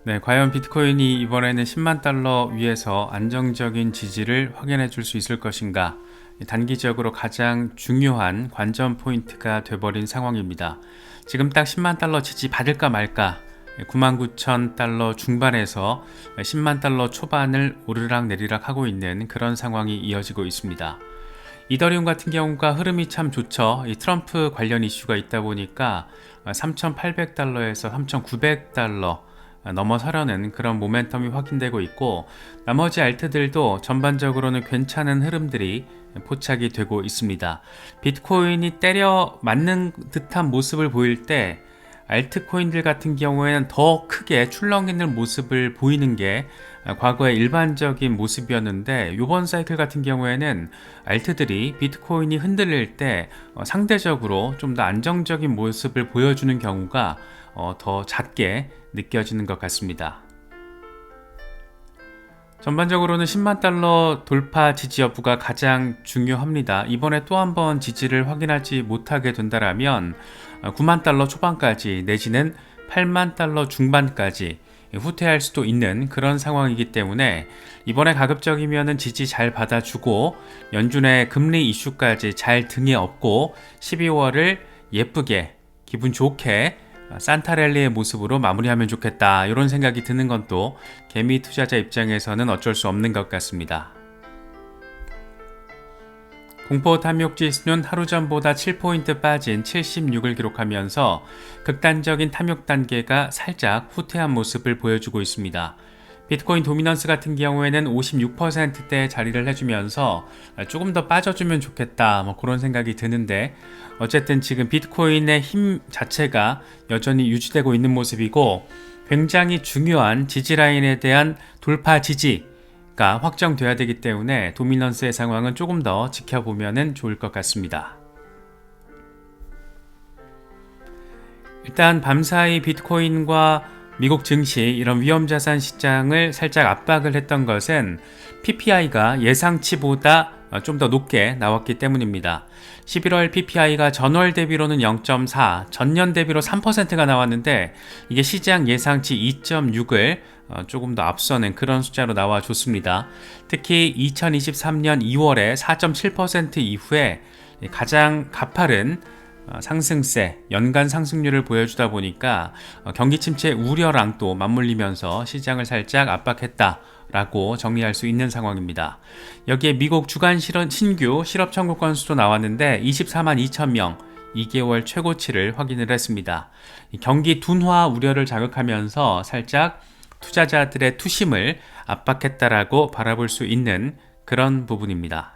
네, 과연 비트코인이 이번에는 10만 달러 위에서 안정적인 지지를 확인해 줄 수 있을 것인가? 단기적으로 가장 중요한 관전 포인트가 돼버린 상황입니다. 지금 딱 10만 달러 지지 받을까 말까? 99,000달러 중반에서 10만 달러 초반을 오르락 내리락 하고 있는 그런 상황이 이어지고 있습니다. 이더리움 같은 경우가 흐름이 참 좋죠. 이 트럼프 관련 이슈가 있다 보니까 3,800달러에서 3,900달러 넘어서려는 그런 모멘텀이 확인되고 있고, 나머지 알트들도 전반적으로는 괜찮은 흐름들이 포착이 되고 있습니다. 비트코인이 때려 맞는 듯한 모습을 보일 때 알트코인들 같은 경우에는 더 크게 출렁이는 모습을 보이는 게 과거의 일반적인 모습이었는데, 이번 사이클 같은 경우에는 알트들이 비트코인이 흔들릴 때 상대적으로 좀 더 안정적인 모습을 보여주는 경우가 더 잦게 느껴지는 것 같습니다. 전반적으로는 10만 달러 돌파 지지 여부가 가장 중요합니다. 이번에 또 한 번 지지를 확인하지 못하게 된다면 9만 달러 초반까지 내지는 8만 달러 중반까지 후퇴할 수도 있는 그런 상황이기 때문에, 이번에 가급적이면 지지 잘 받아주고 연준의 금리 이슈까지 잘 등에 업고 12월을 예쁘게 기분 좋게 산타랠리의 모습으로 마무리하면 좋겠다, 이런 생각이 드는 건 또 개미 투자자 입장에서는 어쩔 수 없는 것 같습니다. 공포 탐욕 지수는 하루 전보다 7포인트 빠진 76을 기록하면서 극단적인 탐욕 단계가 살짝 후퇴한 모습을 보여주고 있습니다. 비트코인 도미넌스 같은 경우에는 56%대에 자리를 해주면서 조금 더 빠져주면 좋겠다, 그런 생각이 드는데, 어쨌든 지금 비트코인의 힘 자체가 여전히 유지되고 있는 모습이고, 굉장히 중요한 지지라인에 대한 돌파 지지가 확정돼야 되기 때문에 도미넌스의 상황은 조금 더 지켜보면 좋을 것 같습니다. 일단 밤사이 비트코인과 미국 증시, 이런 위험자산 시장을 살짝 압박을 했던 것은 PPI가 예상치보다 좀 더 높게 나왔기 때문입니다. 11월 PPI가 전월 대비로는 0.4, 전년 대비로 3%가 나왔는데, 이게 시장 예상치 2.6을 조금 더 앞서는 그런 숫자로 나와줬습니다. 특히 2023년 2월에 4.7% 이후에 가장 가파른 상승세, 연간 상승률을 보여주다 보니까 경기 침체 우려랑 또 맞물리면서 시장을 살짝 압박했다라고 정리할 수 있는 상황입니다. 여기에 미국 주간 신규 실업 청구 건수도 나왔는데 24만 2천 명, 2개월 최고치를 확인을 했습니다. 경기 둔화 우려를 자극하면서 살짝 투자자들의 투심을 압박했다라고 바라볼 수 있는 그런 부분입니다.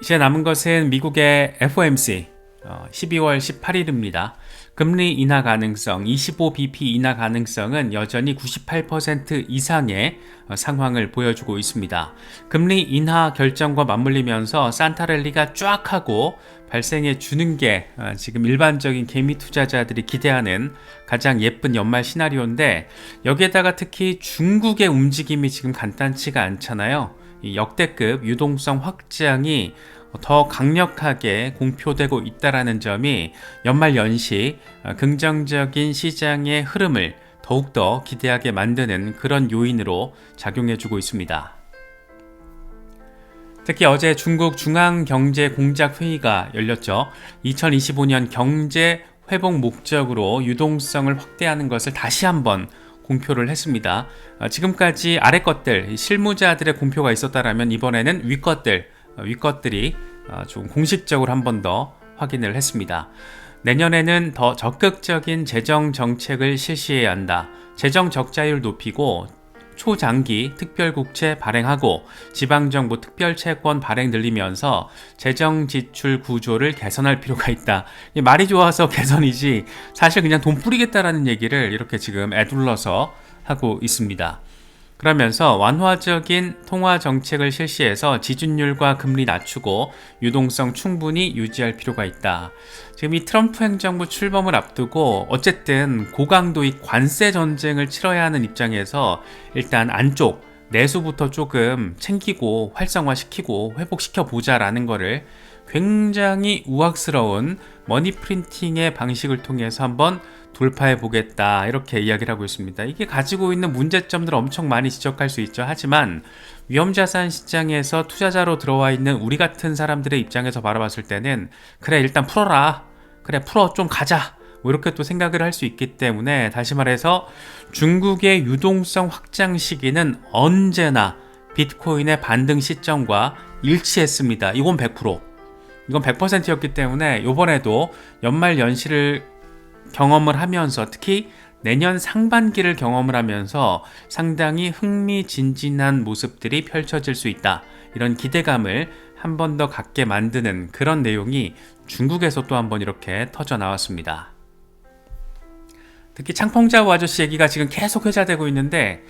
이제 남은 것은 미국의 FOMC 12월 18일입니다. 금리 인하 가능성, 25bp 인하 가능성은 여전히 98% 이상의 상황을 보여주고 있습니다. 금리 인하 결정과 맞물리면서 산타랠리가 쫙 하고 발생해 주는 게 지금 일반적인 개미 투자자들이 기대하는 가장 예쁜 연말 시나리오인데, 여기에다가 특히 중국의 움직임이 지금 간단치가 않잖아요. 이 역대급 유동성 확장이 더 강력하게 공표되고 있다는 점이 연말 연시 긍정적인 시장의 흐름을 더욱더 기대하게 만드는 그런 요인으로 작용해주고 있습니다. 특히 어제 중국 중앙경제공작회의가 열렸죠. 2025년 경제 회복 목적으로 유동성을 확대하는 것을 다시 한번 공표를 했습니다. 지금까지 아래 것들, 실무자들의 공표가 있었다면 이번에는 위 것들이 좀 공식적으로 한 번 더 확인을 했습니다. 내년에는 더 적극적인 재정 정책을 실시해야 한다. 재정 적자율 높이고 초장기 특별국채 발행하고 지방정부 특별채권 발행 늘리면서 재정 지출 구조를 개선할 필요가 있다. 말이 좋아서 개선이지 사실 그냥 돈 뿌리겠다라는 얘기를 이렇게 지금 애둘러서 하고 있습니다. 그러면서 완화적인 통화 정책을 실시해서 지준율과 금리 낮추고 유동성 충분히 유지할 필요가 있다. 지금 이 트럼프 행정부 출범을 앞두고 어쨌든 고강도의 관세 전쟁을 치러야 하는 입장에서 일단 안쪽 내수부터 조금 챙기고 활성화시키고 회복시켜 보자라는 거를 굉장히 우악스러운 머니 프린팅의 방식을 통해서 한번 돌파해 보겠다, 이렇게 이야기를 하고 있습니다. 이게 가지고 있는 문제점들 엄청 많이 지적할 수 있죠. 하지만 위험자산 시장에서 투자자로 들어와 있는 우리 같은 사람들의 입장에서 바라봤을 때는 그래, 일단 풀어라, 그래 풀어, 좀 가자, 뭐 이렇게 또 생각을 할 수 있기 때문에, 다시 말해서 중국의 유동성 확장 시기는 언제나 비트코인의 반등 시점과 일치했습니다. 이건 100%, 이건 100%였기 때문에 이번에도 연말 연시를 경험을 하면서, 특히 내년 상반기를 경험을 하면서 상당히 흥미진진한 모습들이 펼쳐질 수 있다, 이런 기대감을 한 번 더 갖게 만드는 그런 내용이 중국에서 또 한 번 이렇게 터져 나왔습니다. 특히 창펑자오 아저씨 얘기가 지금 계속 회자되고 있는데,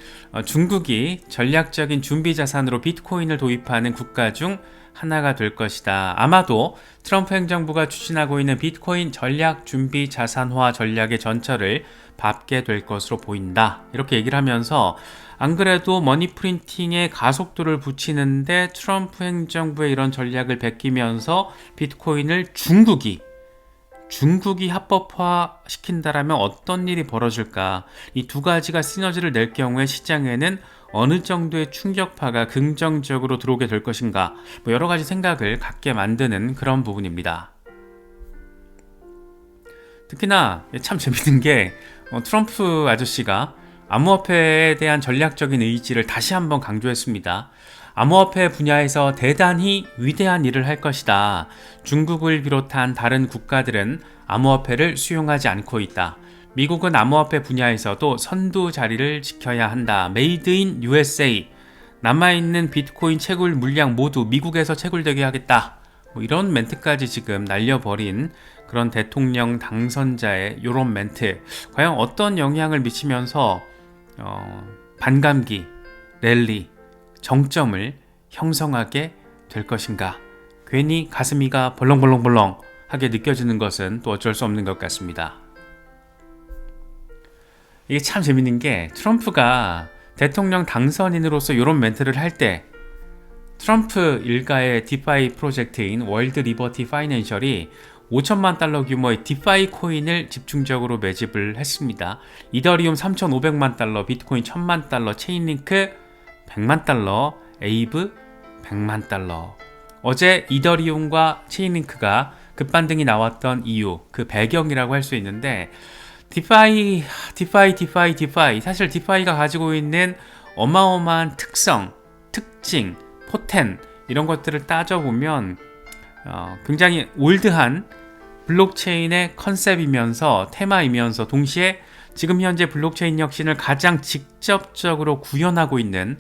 중국이 전략적인 준비 자산으로 비트코인을 도입하는 국가 중 하나가 될 것이다. 아마도 트럼프 행정부가 추진하고 있는 비트코인 전략 준비 자산화 전략의 전철을 밟게 될 것으로 보인다, 이렇게 얘기를 하면서, 안 그래도 머니 프린팅에 가속도를 붙이는데 트럼프 행정부의 이런 전략을 베끼면서 비트코인을 중국이 합법화 시킨다라면 어떤 일이 벌어질까? 이 두 가지가 시너지를 낼 경우에 시장에는 어느 정도의 충격파가 긍정적으로 들어오게 될 것인가, 뭐 여러 가지 생각을 갖게 만드는 그런 부분입니다. 특히나 참 재밌는 게, 트럼프 아저씨가 암호화폐에 대한 전략적인 의지를 다시 한번 강조했습니다. 암호화폐 분야에서 대단히 위대한 일을 할 것이다. 중국을 비롯한 다른 국가들은 암호화폐를 수용하지 않고 있다. 미국은 암호화폐 분야에서도 선두 자리를 지켜야 한다. 메이드 인 USA. 남아있는 비트코인 채굴 물량 모두 미국에서 채굴되게 하겠다. 뭐 이런 멘트까지 지금 날려버린 그런 대통령 당선자의 이런 멘트, 과연 어떤 영향을 미치면서 반감기, 랠리, 정점을 형성하게 될 것인가. 괜히 가슴이가 벌렁벌렁벌렁 하게 느껴지는 것은 또 어쩔 수 없는 것 같습니다. 이게 참 재밌는 게, 트럼프가 대통령 당선인으로서 이런 멘트를 할 때 트럼프 일가의 디파이 프로젝트인 월드 리버티 파이낸셜이 5천만 달러 규모의 디파이 코인을 집중적으로 매집을 했습니다. 이더리움 3,500만 달러, 비트코인 1,000만 달러, 체인링크 100만 달러, 에이브 100만 달러. 어제 이더리움과 체인링크가 급반등이 나왔던 이유, 그 배경이라고 할 수 있는데, 디파이. 사실 디파이가 가지고 있는 어마어마한 특성, 특징, 포텐, 이런 것들을 따져보면 굉장히 올드한 블록체인의 컨셉이면서 테마이면서, 동시에 지금 현재 블록체인 혁신을 가장 직접적으로 구현하고 있는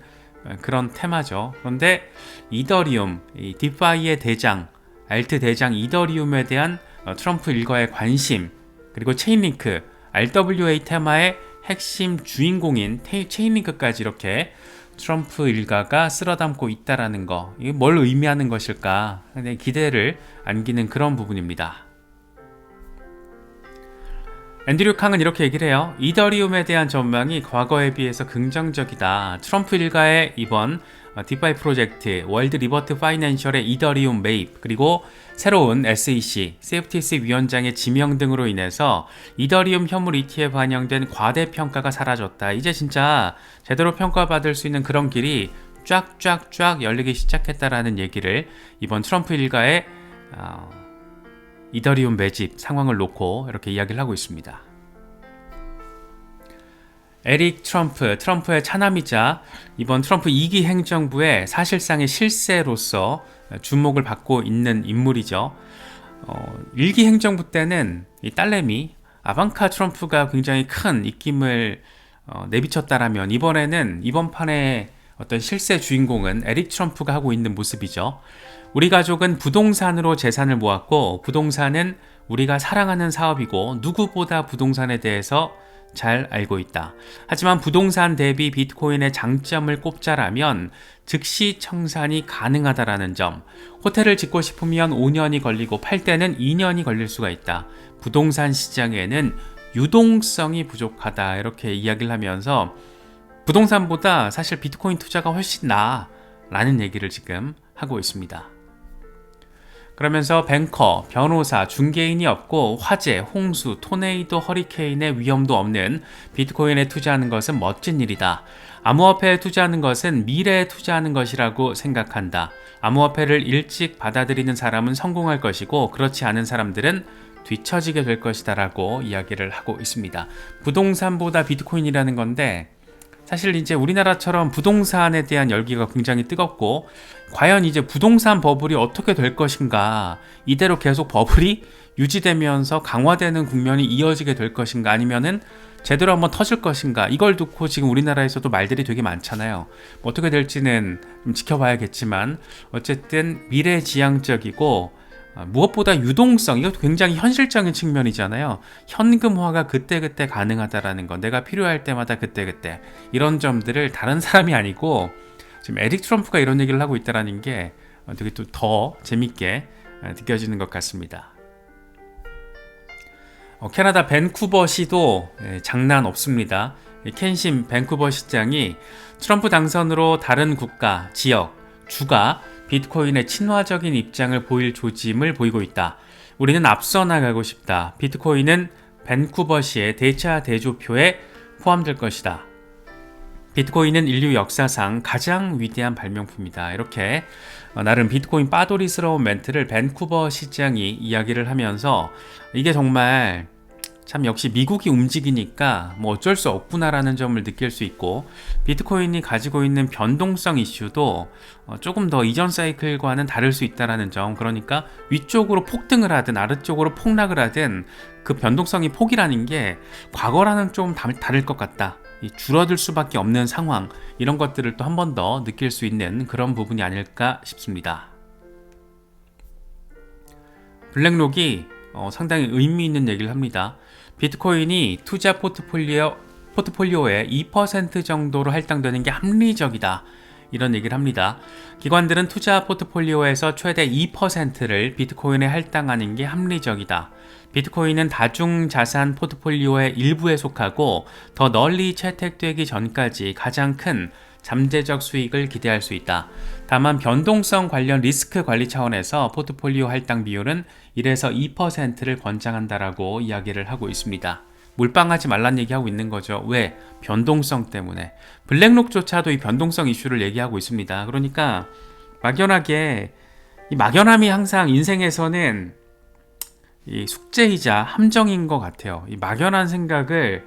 그런 테마죠. 그런데 이더리움, 디파이의 대장, 알트 대장 이더리움에 대한 트럼프 일가의 관심, 그리고 체인링크, RWA 테마의 핵심 주인공인 체인링크까지 이렇게 트럼프 일가가 쓸어담고 있다라는 거, 이게 뭘 의미하는 것일까? 기대를 안기는 그런 부분입니다. 앤드류 캉은 이렇게 얘기를 해요. 이더리움에 대한 전망이 과거에 비해서 긍정적이다. 트럼프 일가의 이번 디파이 프로젝트, 월드 리버트 파이낸셜의 이더리움 매입, 그리고 새로운 SEC, CFTC 위원장의 지명 등으로 인해서 이더리움 현물 ETF에 반영된 과대평가가 사라졌다. 이제 진짜 제대로 평가받을 수 있는 그런 길이 쫙쫙쫙 열리기 시작했다라는 얘기를 이번 트럼프 일가의 이더리움 매집 상황을 놓고 이렇게 이야기를 하고 있습니다. 에릭 트럼프의 차남이자 이번 트럼프 2기 행정부의 사실상의 실세로서 주목을 받고 있는 인물이죠. 1기 행정부 때는 이 딸내미 아방카 트럼프가 굉장히 큰 입김을 내비쳤다라면, 이번에는 이번 판의 어떤 실세 주인공은 에릭 트럼프가 하고 있는 모습이죠. 우리 가족은 부동산으로 재산을 모았고, 부동산은 우리가 사랑하는 사업이고 누구보다 부동산에 대해서 잘 알고 있다. 하지만 부동산 대비 비트코인의 장점을 꼽자라면 즉시 청산이 가능하다라는 점, 호텔을 짓고 싶으면 5년이 걸리고 팔 때는 2년이 걸릴 수가 있다. 부동산 시장에는 유동성이 부족하다, 이렇게 이야기를 하면서 부동산보다 사실 비트코인 투자가 훨씬 나아 라는 얘기를 지금 하고 있습니다. 그러면서 뱅커, 변호사, 중개인이 없고 화재, 홍수, 토네이도, 허리케인의 위험도 없는 비트코인에 투자하는 것은 멋진 일이다. 암호화폐에 투자하는 것은 미래에 투자하는 것이라고 생각한다. 암호화폐를 일찍 받아들이는 사람은 성공할 것이고 그렇지 않은 사람들은 뒤처지게 될 것이다 라고 이야기를 하고 있습니다. 부동산보다 비트코인이라는 건데 사실 이제 우리나라처럼 부동산에 대한 열기가 굉장히 뜨겁고 과연 이제 부동산 버블이 어떻게 될 것인가, 이대로 계속 버블이 유지되면서 강화되는 국면이 이어지게 될 것인가, 아니면은 제대로 한번 터질 것인가, 이걸 두고 지금 우리나라에서도 말들이 되게 많잖아요. 뭐 어떻게 될지는 좀 지켜봐야겠지만 어쨌든 미래지향적이고 무엇보다 유동성, 이것도 굉장히 현실적인 측면이잖아요. 현금화가 그때그때 가능하다라는 거, 내가 필요할 때마다 그때그때, 이런 점들을 다른 사람이 아니고 지금 에릭 트럼프가 이런 얘기를 하고 있다는 게 되게 또 더 재밌게 느껴지는 것 같습니다. 캐나다 밴쿠버시도 장난 없습니다. 켄심 밴쿠버 시장이 트럼프 당선으로 다른 국가, 지역, 주가 비트코인의 친화적인 입장을 보일 조짐을 보이고 있다. 우리는 앞서 나가고 싶다. 비트코인은 밴쿠버시의 대차 대조표에 포함될 것이다. 비트코인은 인류 역사상 가장 위대한 발명품이다. 이렇게 나름 비트코인 빠돌이스러운 멘트를 밴쿠버 시장이 이야기를 하면서 이게 정말 참 역시 미국이 움직이니까 뭐 어쩔 수 없구나라는 점을 느낄 수 있고, 비트코인이 가지고 있는 변동성 이슈도 조금 더 이전 사이클과는 다를 수 있다는 점, 그러니까 위쪽으로 폭등을 하든 아래쪽으로 폭락을 하든 그 변동성이 폭이라는 게 과거랑은 좀 다를 것 같다, 줄어들 수밖에 없는 상황, 이런 것들을 또 한 번 더 느낄 수 있는 그런 부분이 아닐까 싶습니다. 블랙록이 상당히 의미 있는 얘기를 합니다. 비트코인이 투자 포트폴리오의 2% 정도로 할당되는 게 합리적이다, 이런 얘기를 합니다. 기관들은 투자 포트폴리오에서 최대 2%를 비트코인에 할당하는 게 합리적이다. 비트코인은 다중자산 포트폴리오의 일부에 속하고 더 널리 채택되기 전까지 가장 큰 잠재적 수익을 기대할 수 있다. 다만 변동성 관련 리스크 관리 차원에서 포트폴리오 할당 비율은 1에서 2%를 권장한다라고 이야기를 하고 있습니다. 몰빵하지 말란 얘기하고 있는 거죠. 왜? 변동성 때문에. 블랙록조차도 이 변동성 이슈를 얘기하고 있습니다. 그러니까 막연하게, 이 막연함이 항상 인생에서는 이 숙제이자 함정인 것 같아요. 이 막연한 생각을,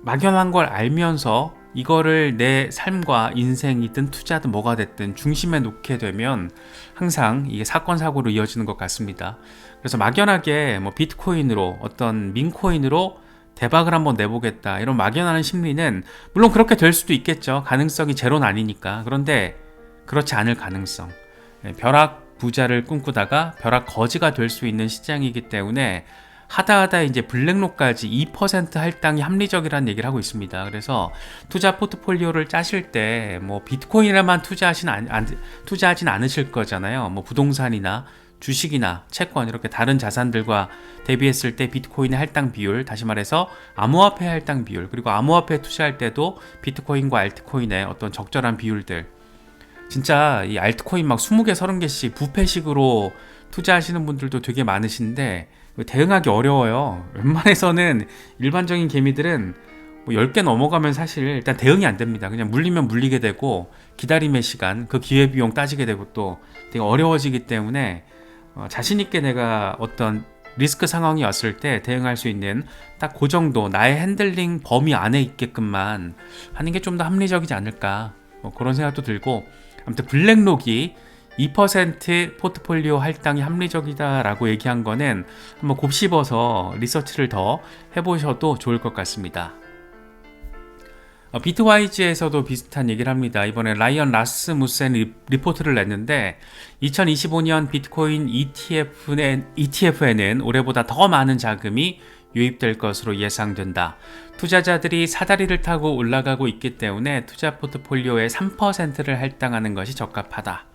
막연한 걸 알면서 이거를 내 삶과 인생이든 투자든 뭐가 됐든 중심에 놓게 되면 항상 이게 사건 사고로 이어지는 것 같습니다. 그래서 막연하게 뭐 비트코인으로, 어떤 민코인으로 대박을 한번 내보겠다, 이런 막연한 심리는 물론 그렇게 될 수도 있겠죠. 가능성이 제로는 아니니까. 그런데 그렇지 않을 가능성, 벼락 부자를 꿈꾸다가 벼락 거지가 될 수 있는 시장이기 때문에 하다 이제 블랙록까지 2% 할당이 합리적이라는 얘기를 하고 있습니다. 그래서 투자 포트폴리오를 짜실 때 뭐 비트코인에만 투자하진 않으실 거잖아요. 뭐 부동산이나 주식이나 채권, 이렇게 다른 자산들과 대비했을 때 비트코인의 할당 비율, 다시 말해서 암호화폐 할당 비율, 그리고 암호화폐 투자할 때도 비트코인과 알트코인의 어떤 적절한 비율들, 진짜 이 알트코인 막 20개, 30개씩 부패식으로 투자하시는 분들도 되게 많으신데 대응하기 어려워요. 웬만해서는 일반적인 개미들은 뭐 10개 넘어가면 사실 일단 대응이 안 됩니다. 그냥 물리면 물리게 되고 기다림의 시간, 그 기회비용 따지게 되고 또 되게 어려워지기 때문에 자신 있게 내가 어떤 리스크 상황이 왔을 때 대응할 수 있는 딱 그 정도 나의 핸들링 범위 안에 있게끔만 하는 게 좀 더 합리적이지 않을까, 뭐 그런 생각도 들고, 아무튼 블랙록이 2% 포트폴리오 할당이 합리적이다라고 얘기한 거는 한번 곱씹어서 리서치를 더 해보셔도 좋을 것 같습니다. 비트와이즈에서도 비슷한 얘기를 합니다. 이번에 라이언 라스무센 리포트를 냈는데 2025년 비트코인 ETF에는 올해보다 더 많은 자금이 유입될 것으로 예상된다. 투자자들이 사다리를 타고 올라가고 있기 때문에 투자 포트폴리오의 3%를 할당하는 것이 적합하다.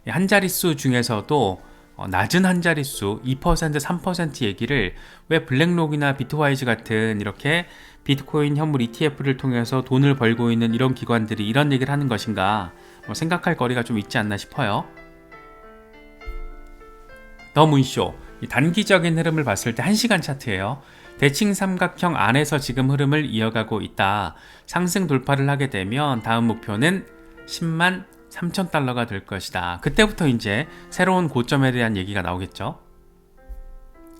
한 자릿수 중에서도 낮은 한 자릿수 2%, 3% 얘기를 왜 블랙록이나 비트와이즈 같은 이렇게 비트코인 현물 ETF를 통해서 돈을 벌고 있는 이런 기관들이 이런 얘기를 하는 것인가, 생각할 거리가 좀 있지 않나 싶어요. 더 문쇼, 이 단기적인 흐름을 봤을 때 1시간 차트예요. 대칭 삼각형 안에서 지금 흐름을 이어가고 있다. 상승 돌파를 하게 되면 다음 목표는 10만 3천 달러가 될 것이다. 그때부터 이제 새로운 고점에 대한 얘기가 나오겠죠.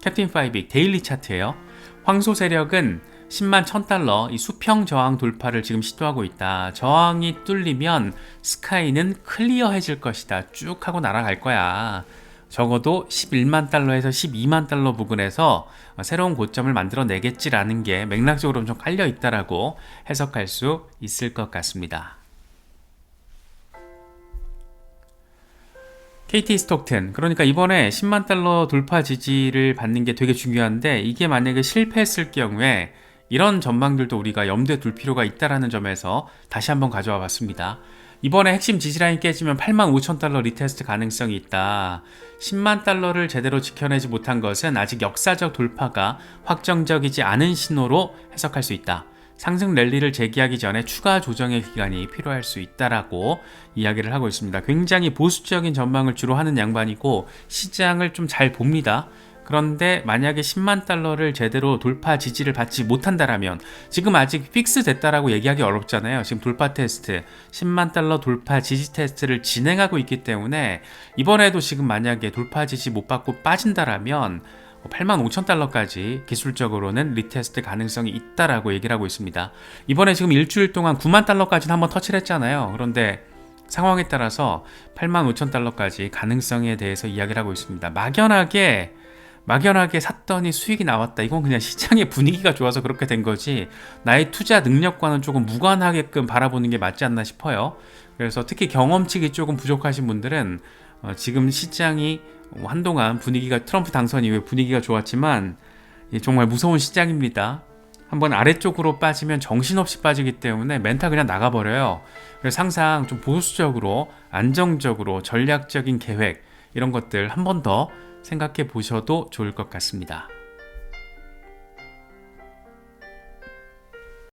캡틴 파이빅 데일리 차트예요. 황소 세력은 10만 1000달러 이 수평 저항 돌파를 지금 시도하고 있다. 저항이 뚫리면 스카이는 클리어해질 것이다. 쭉 하고 날아갈 거야. 적어도 11만 달러에서 12만 달러 부근에서 새로운 고점을 만들어내겠지라는 게 맥락적으로 좀 깔려 있다라고 해석할 수 있을 것 같습니다. KT 스톡튼, 그러니까 이번에 10만 달러 돌파 지지를 받는 게 되게 중요한데, 이게 만약에 실패했을 경우에 이런 전망들도 우리가 염두에 둘 필요가 있다는 점에서 다시 한번 가져와 봤습니다. 이번에 핵심 지지라인 깨지면 8만 5천 달러 리테스트 가능성이 있다. 10만 달러를 제대로 지켜내지 못한 것은 아직 역사적 돌파가 확정적이지 않은 신호로 해석할 수 있다. 상승 랠리를 재개하기 전에 추가 조정의 기간이 필요할 수 있다라고 이야기를 하고 있습니다. 굉장히 보수적인 전망을 주로 하는 양반이고 시장을 좀 잘 봅니다. 그런데 만약에 10만 달러를 제대로 돌파 지지를 받지 못한다라면, 지금 아직 픽스 됐다라고 얘기하기 어렵잖아요. 지금 돌파 테스트 10만 달러 돌파 지지 테스트를 진행하고 있기 때문에 이번에도 지금 만약에 돌파 지지 못 받고 빠진다라면 8만 5천 달러까지 기술적으로는 리테스트 가능성이 있다라고 얘기를 하고 있습니다. 이번에 지금 일주일 동안 9만 달러까지는 한번 터치를 했잖아요. 그런데 상황에 따라서 8만 5천 달러까지 가능성에 대해서 이야기를 하고 있습니다. 막연하게 샀더니 수익이 나왔다. 이건 그냥 시장의 분위기가 좋아서 그렇게 된 거지, 나의 투자 능력과는 조금 무관하게끔 바라보는 게 맞지 않나 싶어요. 그래서 특히 경험치가 조금 부족하신 분들은 지금 시장이 한동안 분위기가, 트럼프 당선 이후에 분위기가 좋았지만 정말 무서운 시장입니다. 한번 아래쪽으로 빠지면 정신없이 빠지기 때문에 멘탈 그냥 나가버려요. 그래서 항상 좀 보수적으로, 안정적으로, 전략적인 계획, 이런 것들 한 번 더 생각해 보셔도 좋을 것 같습니다.